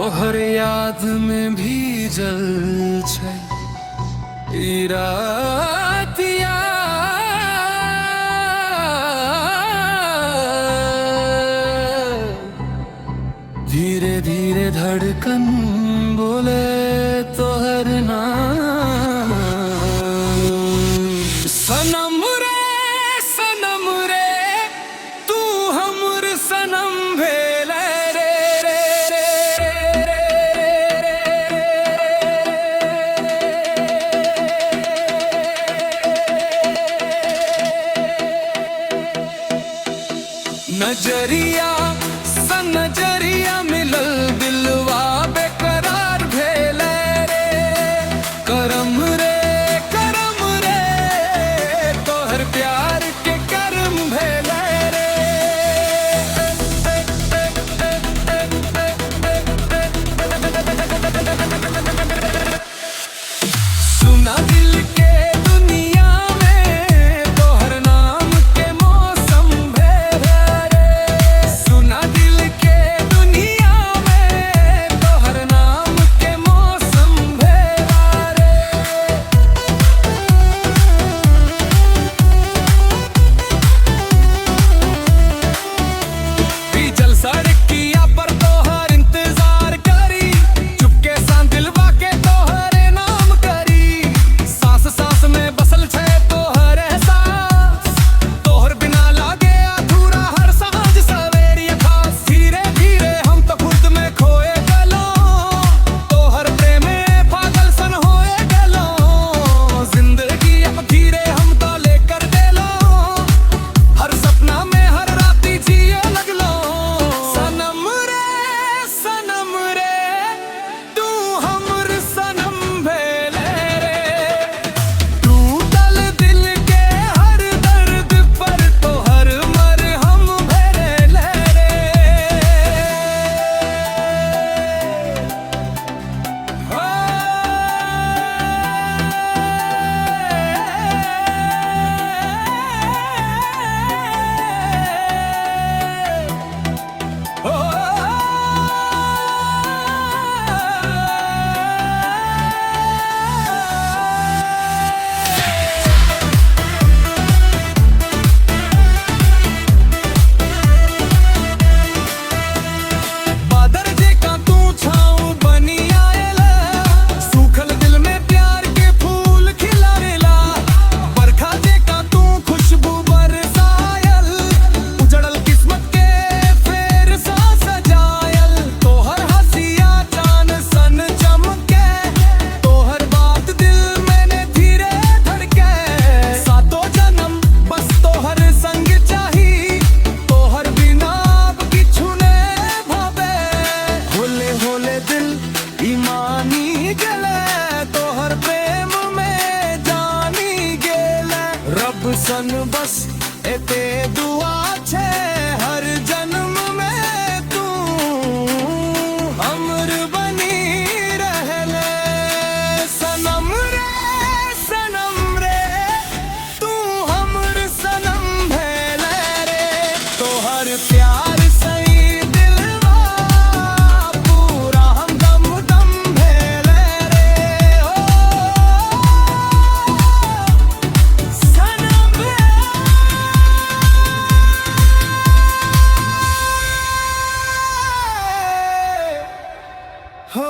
तोहर याद में भी जल छै ई रातिया। धीरे धीरे धड़कन बोले तोहर नाम। सनम रे तू हमर सनम भेले रे रे रे नजरिया सन नजरिया मिलल दिलवा बेकरार भेले रे। करम रे तोहर प्यार के करम भेले रे। सुना दिल के दुनिया में तोहर नाम के मौसम भेले रे। सुना दिल के दुनिया में तोहर नाम के मौसम भेला रे। बीचल सड़किया पर तोहर इंतजार करी, चुपके सा दिलवा के तोहरे नाम करी। सांस सांस में बसल छे तोहर एहसास, तोहर बिना लागे अधूरा हर सांझ सवेरिया खास। धीरे धीरे हम तो खुद में खोए गलो, तोहर प्रेम में पागल सन होए गलो। जिंदगी अब धीरे हम तो लेकर देलो, हर सपना में हर राती जिए लगलो। सनम रे तू हमर सनम भेले रे। टूटल दिल के हर दर्द पर तोहर मरहम भेले रे। बादर जेका तू छाऊं बनी आएला, सूखल दिल में प्यार के फूल खिलावेला। बरखा जेका तू खुशबू बरसायल, उजड़ल किस्मत के फेर सा सजायल। तोहर हंसिया चान सन चमके, तोहर बात दिल मैंने धीरे धड़के। सातों जन्म बस तोहर संग चाही, तोहर बिना अब किछु ने भावे। होले होले दिल ईमानी गेले, तोहर प्रेम में जानी गेले। रब सन बस एते दुआ छे हर जन्म में तू हमर बनी रहले। सनम रे तू हमर सनम भेले रे। तोहर प्यार सही दिलवा पूरा हम दम दम भेले रे। ओ सनम रे। हो